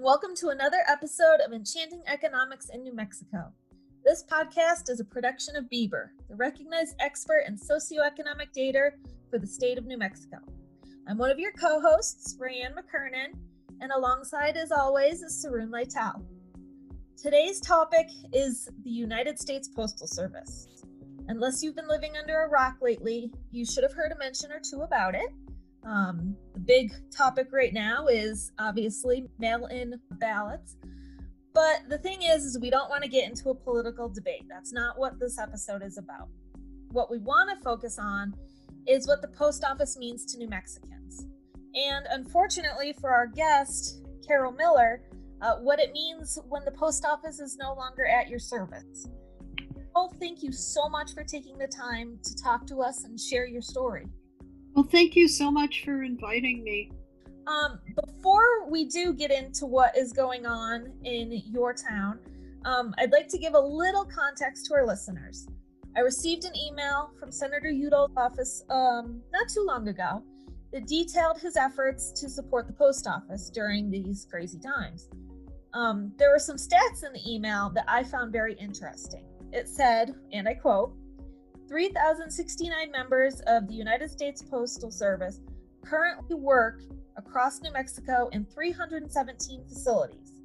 and welcome to another episode of Enchanting Economics in New Mexico. This podcast is a production of Bieber, the recognized expert in socioeconomic data for the state of New Mexico. I'm one of your co-hosts, Rayanne McKernan, and alongside, as always, is Sarun Laital. Today's topic is the United States Postal Service. Unless you've been living under a rock lately, you should have heard a mention or two about it. The big topic right now is obviously mail-in ballots. But the thing is we don't want to get into a political debate. That's not what this episode is about. What we want to focus on is what the post office means to New Mexicans. And unfortunately for our guest, Carol Miller, what it means when the post office is no longer at your service. Carol, thank you so much for taking the time to talk to us and share your story. Well, thank you so much for inviting me. Before we do get into what is going on in your town, I'd like to give a little context to our listeners. I received an email from Senator Udall's office not too long ago that detailed his efforts to support the post office during these crazy times. There were some stats in the email that I found very interesting. It said, and I quote, 3,069 members of the United States Postal Service currently work across New Mexico in 317 facilities.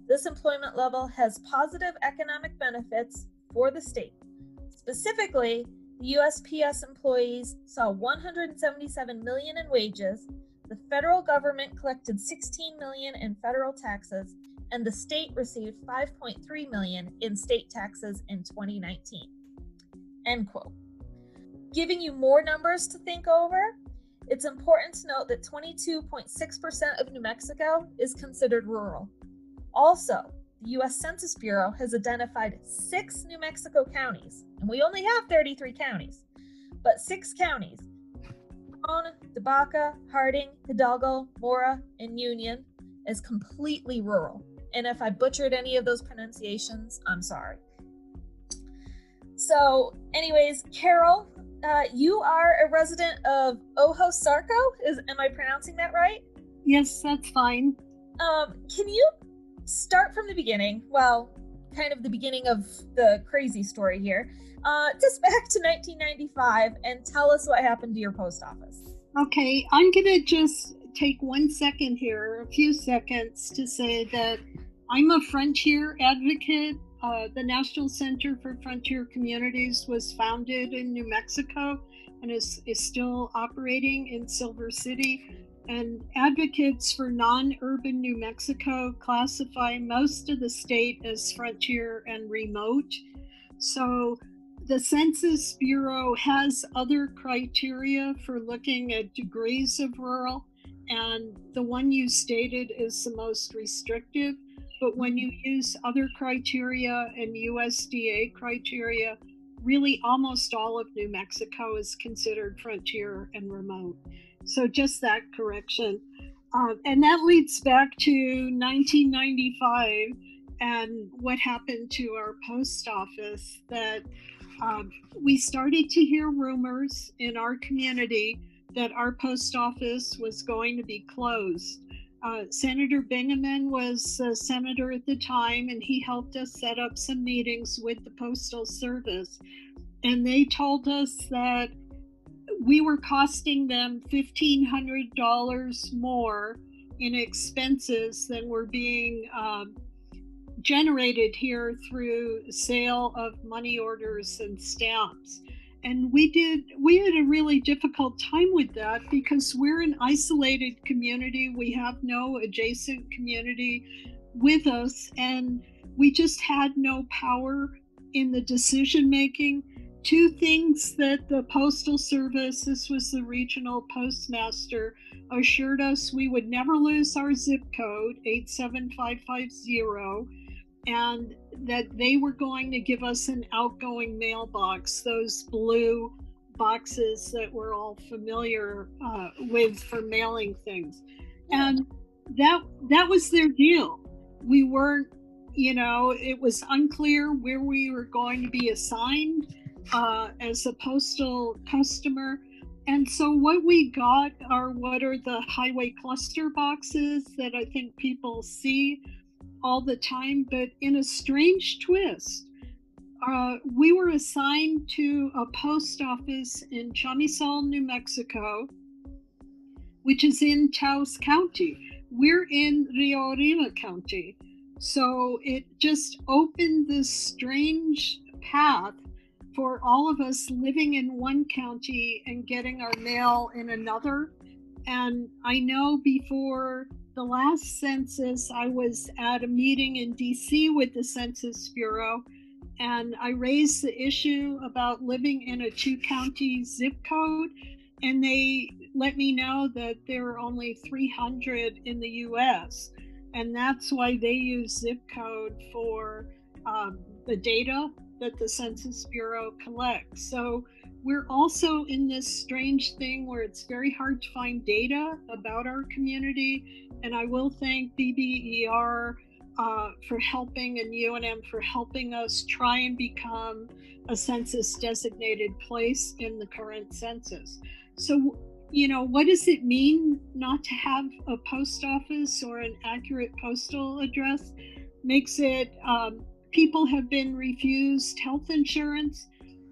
This employment level has positive economic benefits for the state. Specifically, the USPS employees saw $177 million in wages, the federal government collected $16 million in federal taxes, and the state received $5.3 million in state taxes in 2019. End quote. Giving you more numbers to think over, it's important to note that 22.6% of New Mexico is considered rural. Also, the U.S. Census Bureau has identified 6 New Mexico counties, and we only have 33 counties, but 6 counties, Leon, DeBaca, Harding, Hidalgo, Mora, and Union, as completely rural. And if I butchered any of those pronunciations, I'm sorry. So anyways, Carol, you are a resident of Ojosarco. Am I pronouncing that right? Yes, that's fine. Can you start from the beginning? Well, kind of the beginning of the crazy story here. Just back to 1995 and tell us what happened to your post office. Okay, I'm going to just take 1 second here, a few seconds, to say that I'm a frontier advocate. The National Center for Frontier Communities was founded in New Mexico and is still operating in Silver City. And advocates for non-urban New Mexico classify most of the state as frontier and remote. So the Census Bureau has other criteria for looking at degrees of rural, and the one you stated is the most restrictive. But when you use other criteria and USDA criteria, really almost all of New Mexico is considered frontier and remote. So just that correction. And that leads back to 1995 and what happened to our post office, that we started to hear rumors in our community that our post office was going to be closed. Senator Bingaman was senator at the time, and he helped us set up some meetings with the Postal Service. And they told us that we were costing them $1,500 more in expenses than were being generated here through sale of money orders and stamps. And we had a really difficult time with that because we're an isolated community. We have no adjacent community with us, and we just had no power in the decision making. 2 things that the Postal Service, this was the regional postmaster, assured us: we would never lose our zip code, 87550, and that they were going to give us an outgoing mailbox, those blue boxes that we're all familiar with for mailing things. And that was their deal. We weren't, it was unclear where we were going to be assigned as a postal customer. And so what we got are what are the highway cluster boxes that I think people see all the time, but in a strange twist. We were assigned to a post office in Chamizal, New Mexico, which is in Taos County. We're in Rio Arriba County. So it just opened this strange path for all of us living in one county and getting our mail in another. And I know before the last census, I was at a meeting in DC with the Census Bureau, and I raised the issue about living in a 2-county zip code, and they let me know that there are only 300 in the US, and that's why they use zip code for the data that the Census Bureau collects. So we're also in this strange thing where it's very hard to find data about our community, and I will thank BBER for helping, and UNM for helping us try and become a census designated place in the current census. So, you know, what does it mean not to have a post office or an accurate postal address? Makes it, people have been refused health insurance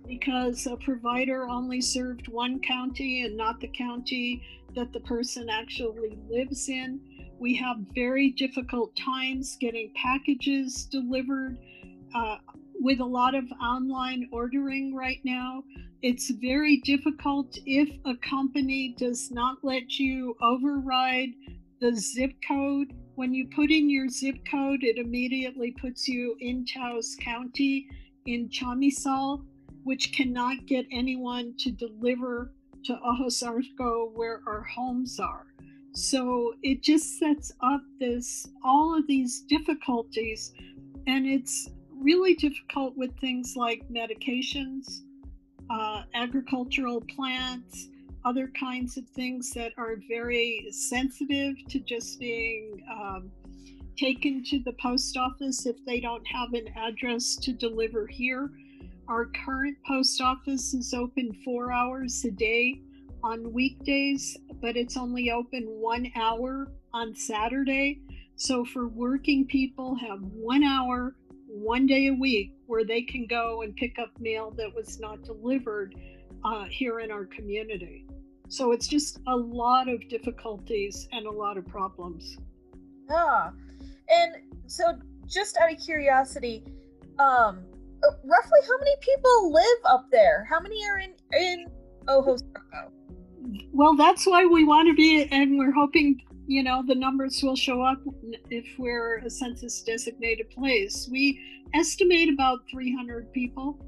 because a provider only served one county and not the county that the person actually lives in. We have very difficult times getting packages delivered with a lot of online ordering right now. It's very difficult if a company does not let you override the zip code. When you put in your zip code, it immediately puts you in Taos County in Chamizal, which cannot get anyone to deliver to Ojos Arco where our homes are. So it just sets up all of these difficulties, and it's really difficult with things like medications, agricultural plants, other kinds of things that are very sensitive to just being taken to the post office if they don't have an address to deliver here. Our current post office is open 4 hours a day on weekdays, but it's only open 1 hour on Saturday. So for working people, have 1 hour, 1 day a week where they can go and pick up mail that was not delivered here in our community. So it's just a lot of difficulties and a lot of problems. Yeah. And so just out of curiosity, roughly how many people live up there? How many are in Ojos Arco? Well, that's why we want to be, and we're hoping, you know, the numbers will show up if we're a census designated place. We estimate about 300 people,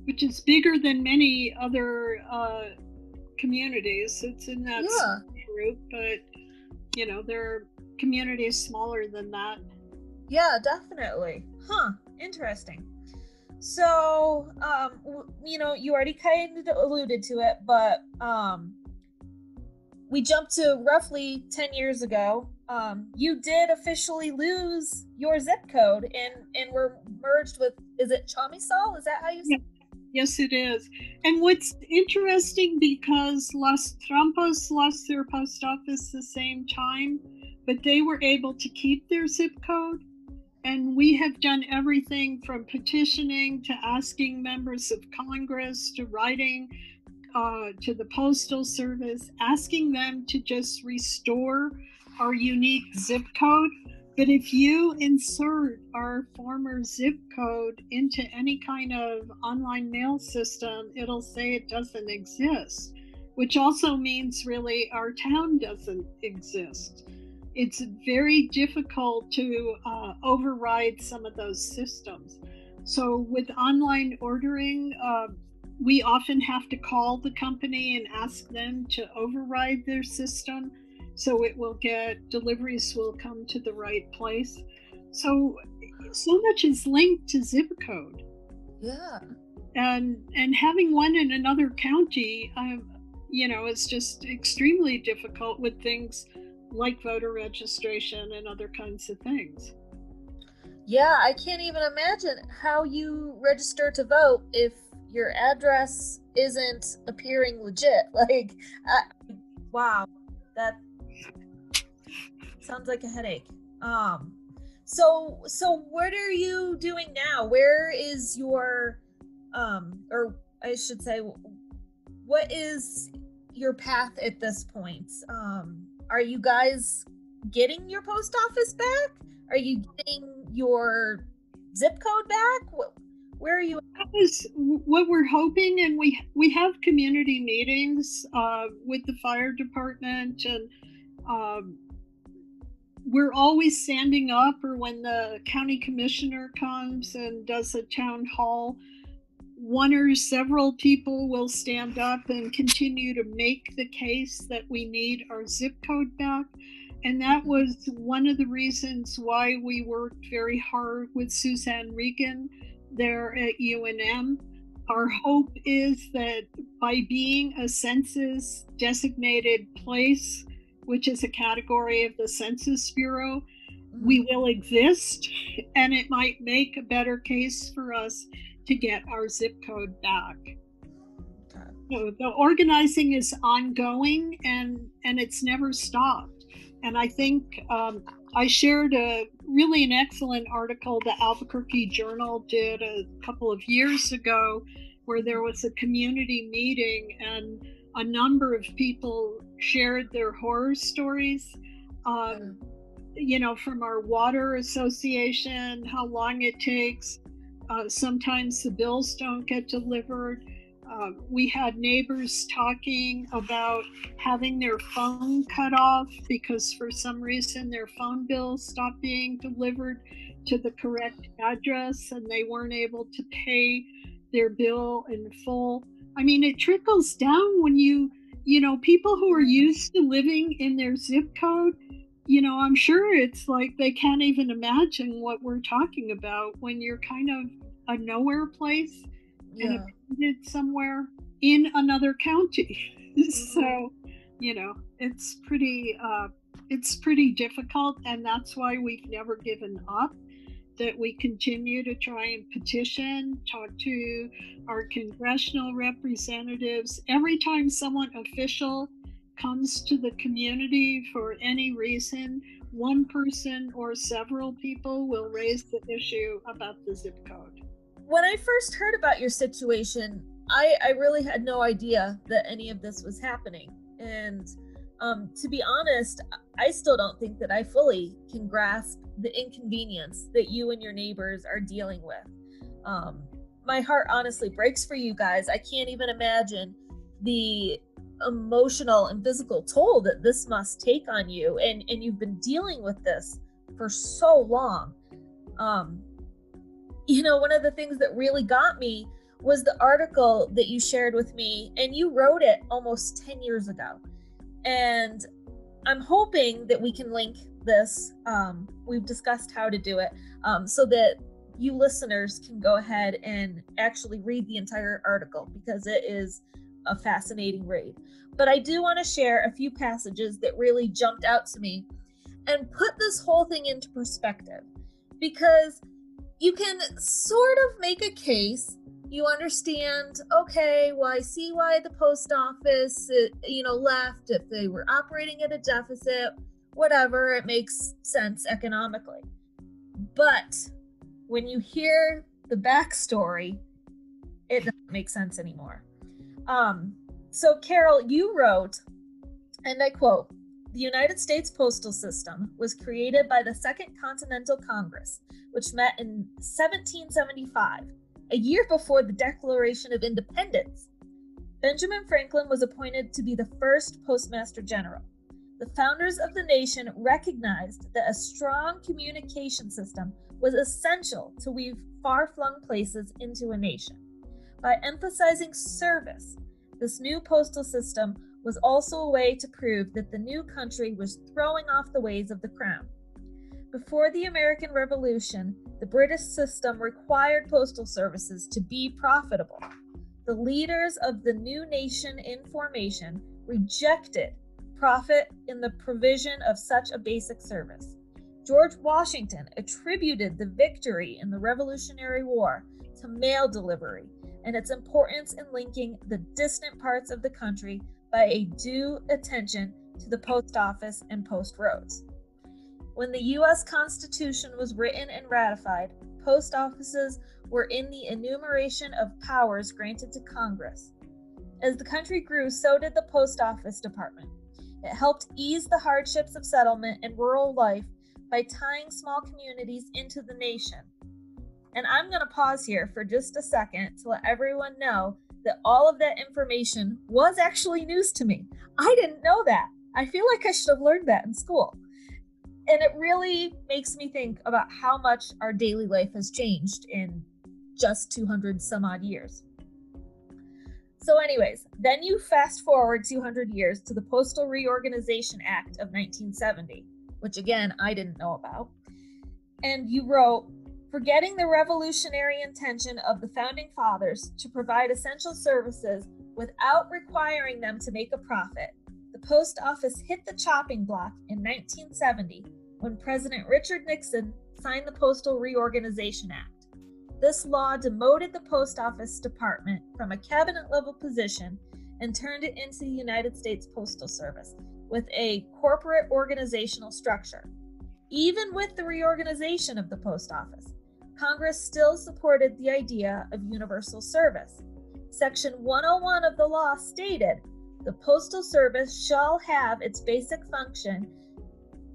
which is bigger than many other communities. It's in that group, but, you know, there are communities smaller than that. Yeah, definitely. Huh, interesting. So, you know, you already kind of alluded to it, but we jumped to roughly 10 years ago. You did officially lose your zip code and were merged with, is it Chamizal? Is that how you say it? Yes, it is. And what's interesting, because Las Trampas lost their post office the same time, but they were able to keep their zip code. And we have done everything from petitioning to asking members of Congress to writing to the Postal Service, asking them to just restore our unique zip code. But if you insert our former zip code into any kind of online mail system, it'll say it doesn't exist, which also means really our town doesn't exist. It's very difficult to override some of those systems. So with online ordering, we often have to call the company and ask them to override their system, so it will deliveries will come to the right place. So much is linked to zip code. Yeah. And having one in another county, you know, it's just extremely difficult with things like voter registration and other kinds of things. Yeah, I can't even imagine how you register to vote if your address isn't appearing legit. Like, wow, that sounds like a headache. So what are you doing now? Where is your, or I should say, what is your path at this point? Are you guys getting your post office back? Are you getting your zip code back? Where are you? That is what we're hoping, and we have community meetings with the fire department, and we're always standing up, or when the county commissioner comes and does a town hall, one or several people will stand up and continue to make the case that we need our zip code back. And that was one of the reasons why we worked very hard with Suzanne Regan there at UNM. Our hope is that by being a census designated place, which is a category of the Census Bureau, we will exist, and it might make a better case for us to get our zip code back. Okay. So the organizing is ongoing, and it's never stopped. And I think I shared really an excellent article the Albuquerque Journal did a couple of years ago, where there was a community meeting and a number of people shared their horror stories, from our water association, how long it takes. Sometimes the bills don't get delivered. We had neighbors talking about having their phone cut off because for some reason their phone bill stopped being delivered to the correct address and they weren't able to pay their bill in full. I mean, it trickles down when people who are used to living in their zip code, I'm sure it's like they can't even imagine what we're talking about when you're kind of a nowhere place and appended somewhere in another county. So, it's pretty difficult, and that's why we've never given up, that we continue to try and petition, talk to our congressional representatives. Every time someone official comes to the community for any reason, one person or several people will raise the issue about the zip code. When I first heard about your situation, I really had no idea that any of this was happening. And to be honest, I still don't think that I fully can grasp the inconvenience that you and your neighbors are dealing with. My heart honestly breaks for you guys. I can't even imagine the emotional and physical toll that this must take on you. And you've been dealing with this for so long. One of the things that really got me was the article that you shared with me, and you wrote it almost 10 years ago. And I'm hoping that we can link this. We've discussed how to do it, so that you listeners can go ahead and actually read the entire article, because it is a fascinating read. But I do want to share a few passages that really jumped out to me and put this whole thing into perspective, because you can sort of make a case. You understand, okay, well, I see why the post office, left. If they were operating at a deficit, whatever, it makes sense economically. But when you hear the backstory, it doesn't make sense anymore. So Carol, you wrote, and I quote, "The United States postal system was created by the Second Continental Congress, which met in 1775, a year before the Declaration of Independence. Benjamin Franklin was appointed to be the first Postmaster General. The founders of the nation recognized that a strong communication system was essential to weave far-flung places into a nation. By emphasizing service, this new postal system was also a way to prove that the new country was throwing off the ways of the crown. Before the American Revolution, the British system required postal services to be profitable. The leaders of the new nation in formation rejected profit in the provision of such a basic service. George Washington attributed the victory in the Revolutionary War to mail delivery, and its importance in linking the distant parts of the country by a due attention to the post office and post roads. When the U.S. Constitution was written and ratified, post offices were in the enumeration of powers granted to Congress. As the country grew, so did the Post Office Department. It helped ease the hardships of settlement and rural life by tying small communities into the nation. And I'm going to pause here for just a second to let everyone know that all of that information was actually news to me. I didn't know that. I feel like I should have learned that in school. And it really makes me think about how much our daily life has changed in just 200 some odd years. So anyways, then you fast forward 200 years to the Postal Reorganization Act of 1970, which again, I didn't know about. And you wrote, forgetting the revolutionary intention of the Founding Fathers to provide essential services without requiring them to make a profit, the post office hit the chopping block in 1970 when President Richard Nixon signed the Postal Reorganization Act. This law demoted the Post Office Department from a cabinet-level position and turned it into the United States Postal Service with a corporate organizational structure. Even with the reorganization of the Post Office, Congress still supported the idea of universal service. Section 101 of the law stated, the Postal Service shall have its basic function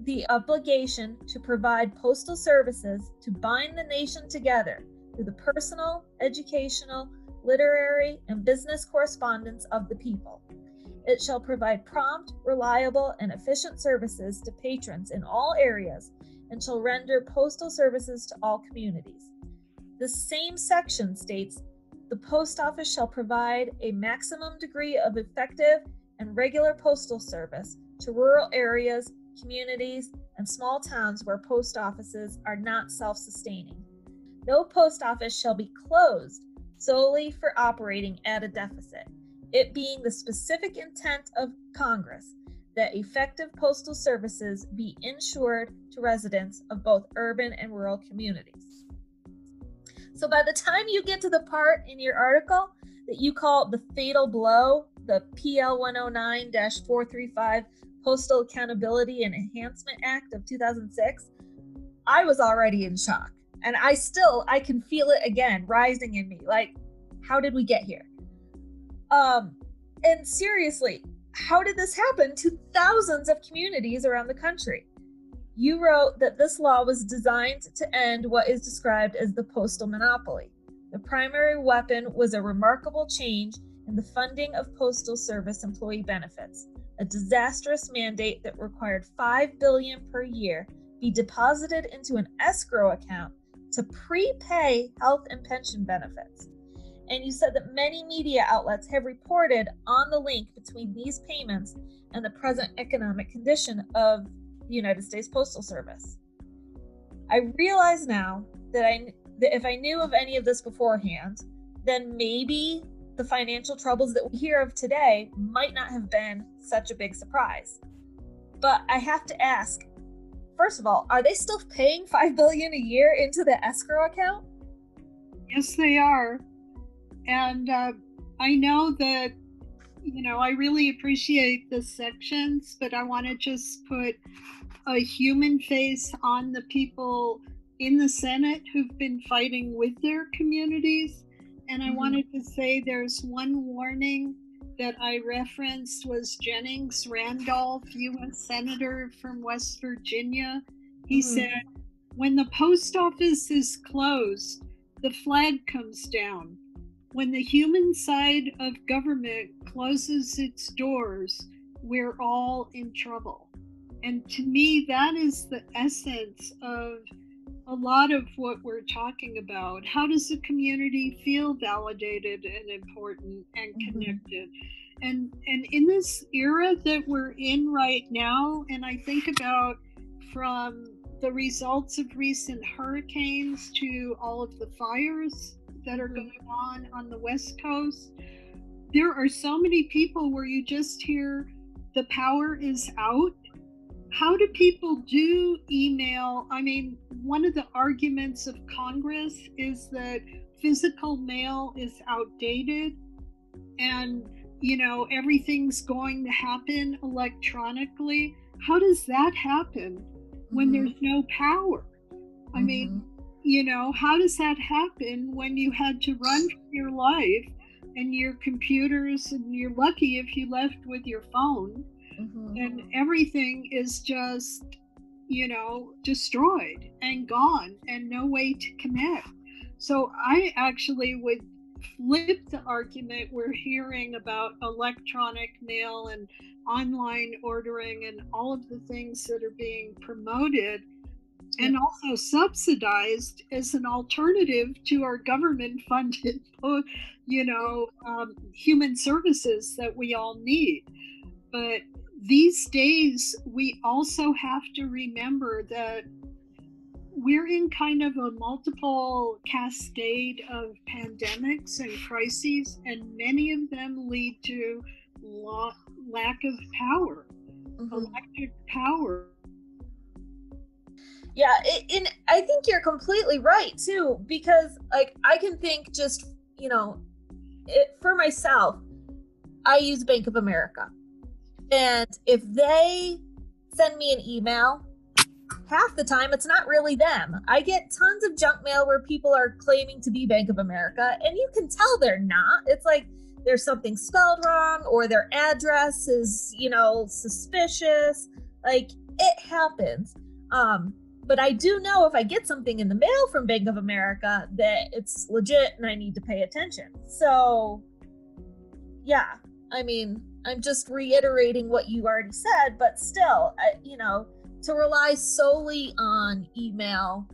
the obligation to provide postal services to bind the nation together through the personal, educational, literary, and business correspondence of the people. It shall provide prompt, reliable, and efficient services to patrons in all areas and shall render postal services to all communities. The same section states, the post office shall provide a maximum degree of effective and regular postal service to rural areas, communities, and small towns where post offices are not self-sustaining. No post office shall be closed solely for operating at a deficit, it being the specific intent of Congress that effective postal services be ensured to residents of both urban and rural communities. So by the time you get to the part in your article that you call the fatal blow, the PL 109-435 Postal Accountability and Enhancement Act of 2006, I was already in shock. And I can feel it again rising in me. Like, how did we get here? And seriously, how did this happen to thousands of communities around the country? You wrote that this law was designed to end what is described as the postal monopoly. The primary weapon was a remarkable change in the funding of Postal Service employee benefits, a disastrous mandate that required $5 billion per year be deposited into an escrow account to prepay health and pension benefits. And you said that many media outlets have reported on the link between these payments and the present economic condition of the United States Postal Service. I realize now that if I knew of any of this beforehand, then maybe the financial troubles that we hear of today might not have been such a big surprise. But I have to ask, first of all, are they still paying $5 billion a year into the escrow account? Yes, they are. And I know that, I really appreciate the sections, but I want to just put a human face on the people in the Senate who've been fighting with their communities. And I wanted to say there's one warning that I referenced was Jennings Randolph, U.S. Senator from West Virginia. He said, when the post office is closed, the flag comes down. When the human side of government closes its doors, we're all in trouble. And to me, that is the essence of a lot of what we're talking about. How does the community feel validated and important and connected? And in this era that we're in right now, and I think about from the results of recent hurricanes to all of the fires that are going on the West Coast, there are so many people where you just hear the power is out. How do people do email? I mean, one of the arguments of Congress is that physical mail is outdated and, everything's going to happen electronically. How does that happen when there's no power? I mean, how does that happen when you had to run for your life and your computers, and you're lucky if you left with your phone, and everything is just, destroyed and gone and no way to connect? So I actually would flip the argument we're hearing about electronic mail and online ordering and all of the things that are being promoted and also subsidized as an alternative to our government funded, human services that we all need. But these days, we also have to remember that we're in kind of a multiple cascade of pandemics and crises, and many of them lead to lack of power, electric power. Yeah, and I think you're completely right too, because I can think just, for myself, I use Bank of America. And if they send me an email, half the time it's not really them. I get tons of junk mail where people are claiming to be Bank of America, and you can tell they're not. It's like there's something spelled wrong, or their address is, suspicious. Like, it happens. But I do know if I get something in the mail from Bank of America that it's legit and I need to pay attention. So, yeah, I mean, I'm just reiterating what you already said, but still, to rely solely on email,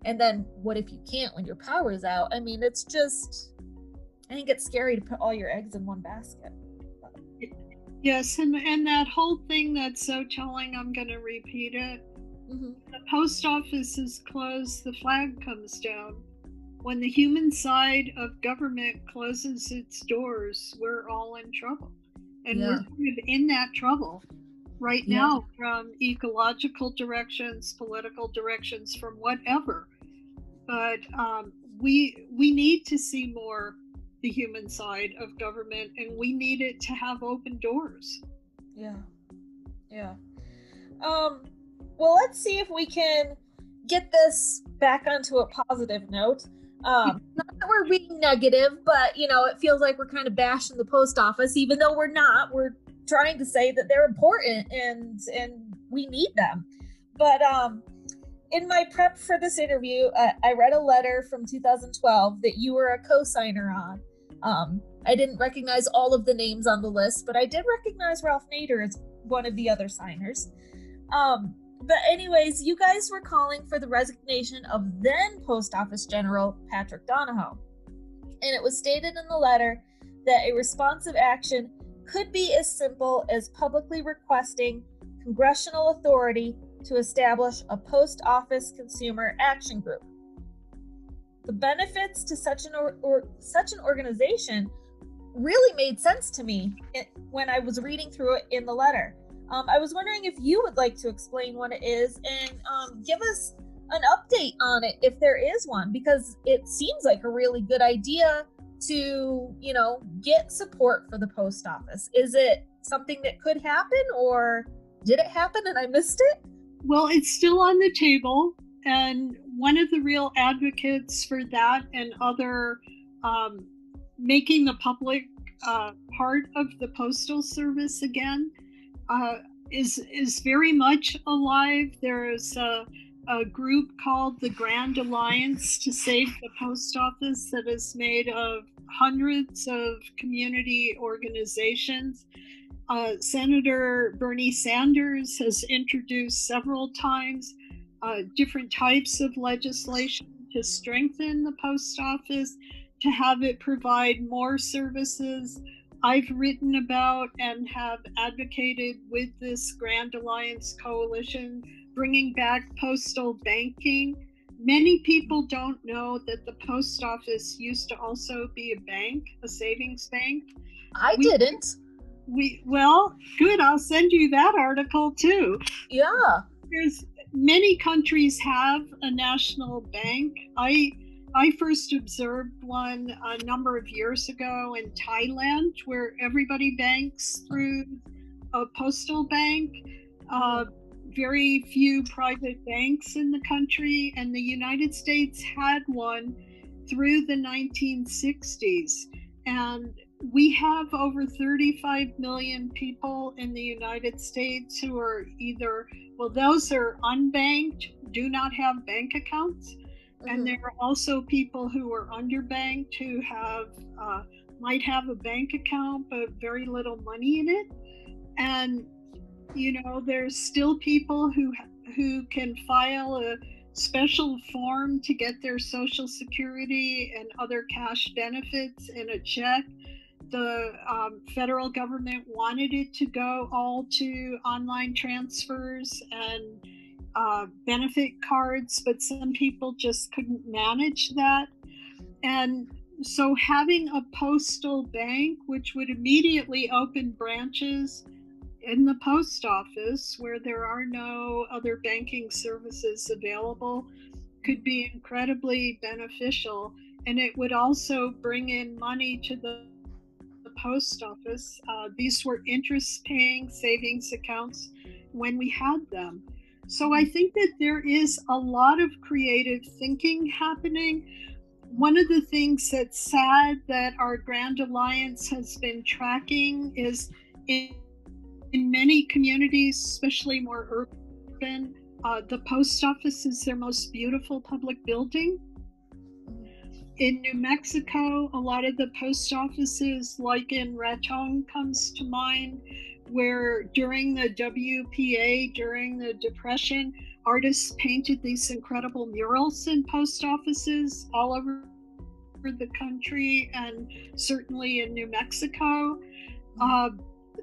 and then what if you can't when your power is out? I mean, it's just, I think it's scary to put all your eggs in one basket. Yes, and that whole thing that's so telling, I'm going to repeat it. The post office is closed, the flag comes down. When the human side of government closes its doors, we're all in trouble. And we're kind of in that trouble right now, from ecological directions, political directions, from whatever. But we need to see more the human side of government, and we need it to have open doors. Yeah. Well, let's see if we can get this back onto a positive note. Not that we're being negative, but, it feels like we're kind of bashing the post office, even though we're not. We're trying to say that they're important and we need them. But in my prep for this interview, I read a letter from 2012 that you were a co-signer on. I didn't recognize all of the names on the list, but I did recognize Ralph Nader as one of the other signers. But anyways, you guys were calling for the resignation of then Post Office General Patrick Donahoe. And it was stated in the letter that a responsive action could be as simple as publicly requesting congressional authority to establish a post office consumer action group. The benefits to such an organization really made sense to me when I was reading through it in the letter. I was wondering if you would like to explain what it is and give us an update on it if there is one, because it seems like a really good idea to, get support for the post office. Is it something that could happen, or did it happen and I missed it? Well, it's still on the table, and one of the real advocates for that and other making the public part of the Postal Service again is very much alive. There is a group called the Grand Alliance to Save the Post Office that is made of hundreds of community organizations. Senator Bernie Sanders has introduced several times different types of legislation to strengthen the post office, to have it provide more services. I've written about and have advocated with this Grand Alliance Coalition bringing back postal banking. Many people don't know that the post office used to also be a bank, a savings bank. I didn't. Well, good. I'll send you that article too. Yeah. There's many countries have a national bank. I I first observed one a number of years ago in Thailand, where everybody banks through a postal bank. Very few private banks in the country, and the United States had one through the 1960s. And we have over 35 million people in the United States who are either, well, those are unbanked, do not have bank accounts. And there are also people who are underbanked who have might have a bank account but very little money in it. And there's still people who can file a special form to get their Social Security and other cash benefits in a check. The federal government wanted it to go all to online transfers and benefit cards, but some people just couldn't manage that. And so having a postal bank, which would immediately open branches in the post office where there are no other banking services available, could be incredibly beneficial. And it would also bring in money to the post office. These were interest-paying savings accounts when we had them. So I think that there is a lot of creative thinking happening. One of the things that's sad that our Grand Alliance has been tracking is in many communities, especially more urban, the post office is their most beautiful public building. In New Mexico, a lot of the post offices, like in Raton comes to mind, where during the WPA, during the Depression, artists painted these incredible murals in post offices all over the country, and certainly in New Mexico,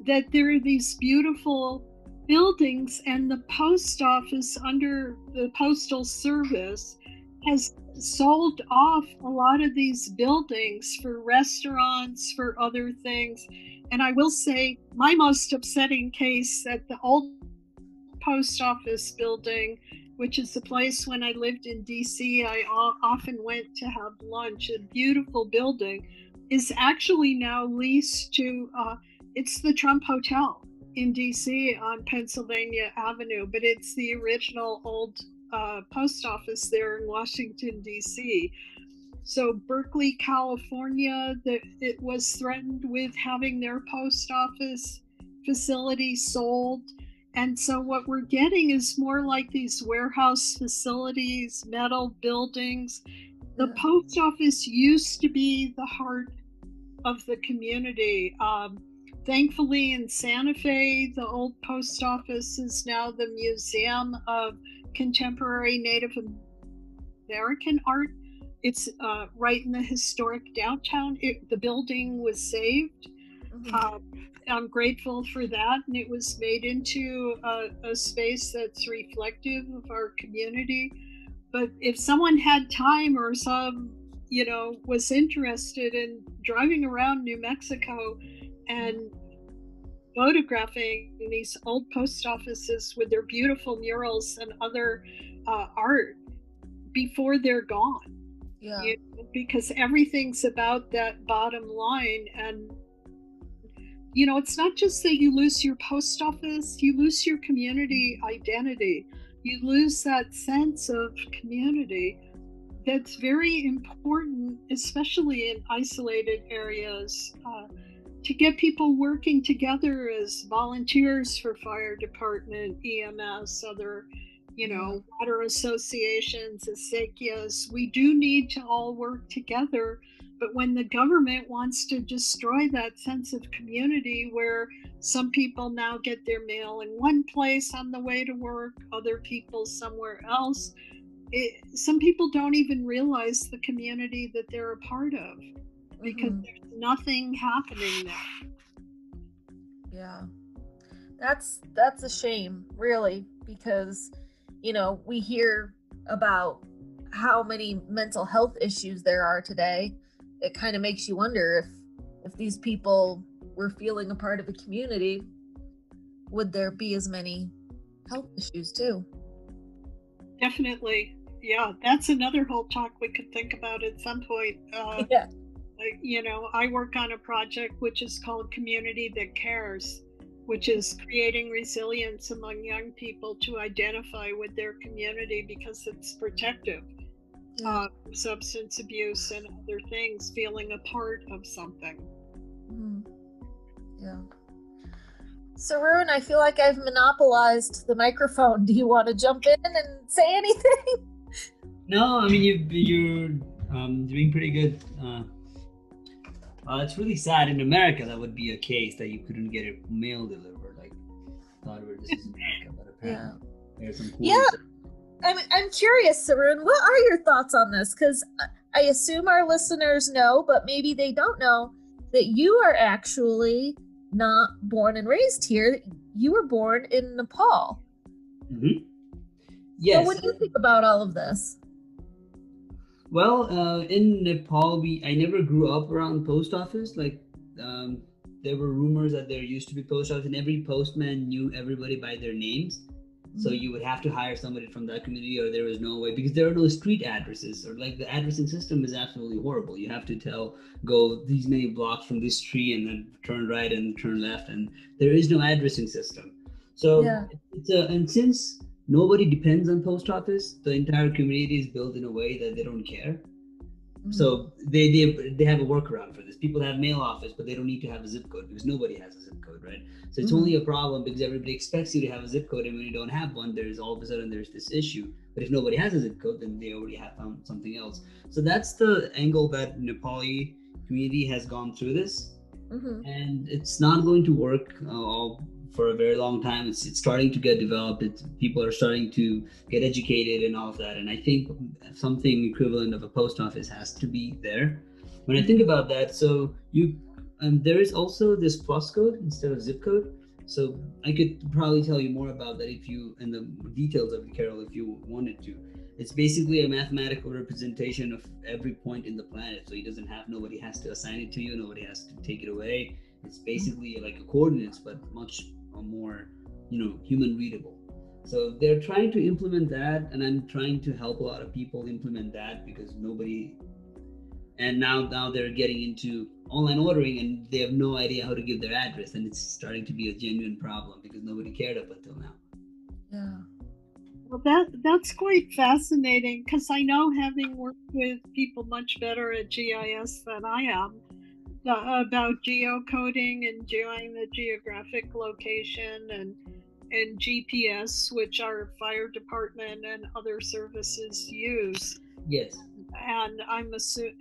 that there are these beautiful buildings, and the post office under the Postal Service has sold off a lot of these buildings for restaurants, for other things. And I will say my most upsetting case at the old post office building, which is the place when I lived in DC, I often went to have lunch, a beautiful building, is actually now leased to, it's the Trump Hotel in DC on Pennsylvania Avenue, but it's the original old post office there in Washington, D.C. So Berkeley, California, it was threatened with having their post office facility sold. And so what we're getting is more like these warehouse facilities, metal buildings. The post office used to be the heart of the community. Thankfully, in Santa Fe, the old post office is now the Museum of Contemporary Native American Art. It's right in the historic downtown. The building was saved. I'm grateful for that, and it was made into a space that's reflective of our community. But if someone had time or was interested in driving around New Mexico and photographing these old post offices with their beautiful murals and other art before they're gone. Because everything's about that bottom line. And it's not just that you lose your post office, you lose your community identity. You lose that sense of community that's very important, especially in isolated areas, to get people working together as volunteers for fire department, EMS, other, water associations, acequias. We do need to all work together. But when the government wants to destroy that sense of community, where some people now get their mail in one place on the way to work, other people somewhere else, some people don't even realize the community that they're a part of, because there's nothing happening there. Yeah, that's a shame, really, because we hear about how many mental health issues there are today. It kind of makes you wonder if these people were feeling a part of a community, would there be as many health issues too? Definitely. Yeah, that's another whole talk we could think about at some point. Yeah. I work on a project which is called Community That Cares, which is creating resilience among young people to identify with their community because it's protective. Substance abuse and other things, feeling a part of something. Yeah. Sarun, I feel like I've monopolized the microphone. Do you want to jump in and say anything? No, I mean you're doing pretty good. It's really sad. In America, that would be a case that you couldn't get your mail delivered. Like, thought this is America, but apparently there's some cool. Yeah. I'm curious, Sarun, what are your thoughts on this? Because I assume our listeners know, but maybe they don't know that you are actually not born and raised here. You were born in Nepal. Mm-hmm. Yes. So what do you think about all of this? Well, in Nepal, I never grew up around post office. Like, there were rumors that there used to be post office, and every postman knew everybody by their names. So you would have to hire somebody from that community, or there was no way, because there are no street addresses, or like the addressing system is absolutely horrible. You have to go these many blocks from this tree and then turn right and turn left, and there is no addressing system. So and since nobody depends on post office, the entire community is built in a way that they don't care. So they have a workaround for this. People have mail office, but they don't need to have a zip code because nobody has a zip code, right? So it's only a problem because everybody expects you to have a zip code, and when you don't have one, there's all of a sudden there's this issue. But if nobody has a zip code, then they already have found something else. So that's the angle that Nepali community has gone through this, and it's not going to work for a very long time. It's starting to get developed. People are starting to get educated and all of that. And I think something equivalent of a post office has to be there. When I think about that, so there is also this plus code instead of zip code. So I could probably tell you more about that and the details of it, Carol, if you wanted to. It's basically a mathematical representation of every point in the planet. So nobody has to assign it to you. Nobody has to take it away. It's basically like a coordinates, but much more, human readable. So they're trying to implement that, and I'm trying to help a lot of people implement that because now they're getting into online ordering and they have no idea how to give their address, and it's starting to be a genuine problem because nobody cared up until now. Yeah. Well, that's quite fascinating because I know, having worked with people much better at GIS than I am, about geocoding and doing the geographic location and GPS, which our fire department and other services use. Yes. And I'm assuming,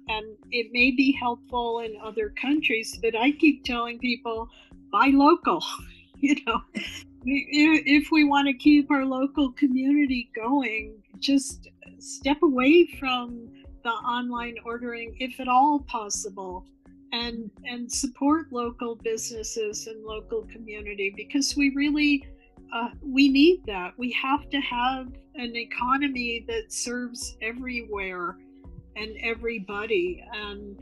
and it may be helpful in other countries, but I keep telling people, buy local. If we want to keep our local community going, just step away from the online ordering if at all possible, and support local businesses and local community, because we really we need that. We have to have an economy that serves everywhere and everybody. And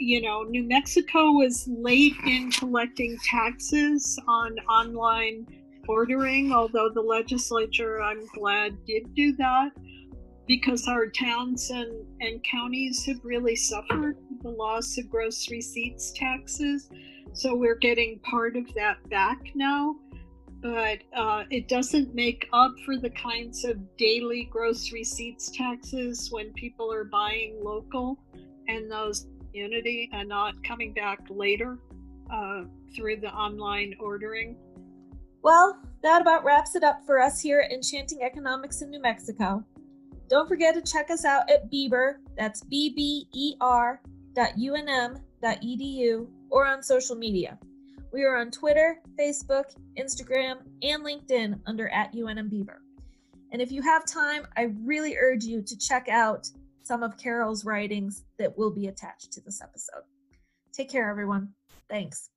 New Mexico was late in collecting taxes on online ordering, although the legislature, I'm glad, did do that, because our towns and counties have really suffered the loss of gross receipts taxes. So we're getting part of that back now. But it doesn't make up for the kinds of daily gross receipts taxes when people are buying local and those community and not coming back later through the online ordering. Well, that about wraps it up for us here at Enchanting Economics in New Mexico. Don't forget to check us out at Bieber, that's bber.unm.edu, or on social media. We are on Twitter, Facebook, Instagram, and LinkedIn under @UNMBieber. And if you have time, I really urge you to check out some of Carol's writings that will be attached to this episode. Take care, everyone. Thanks.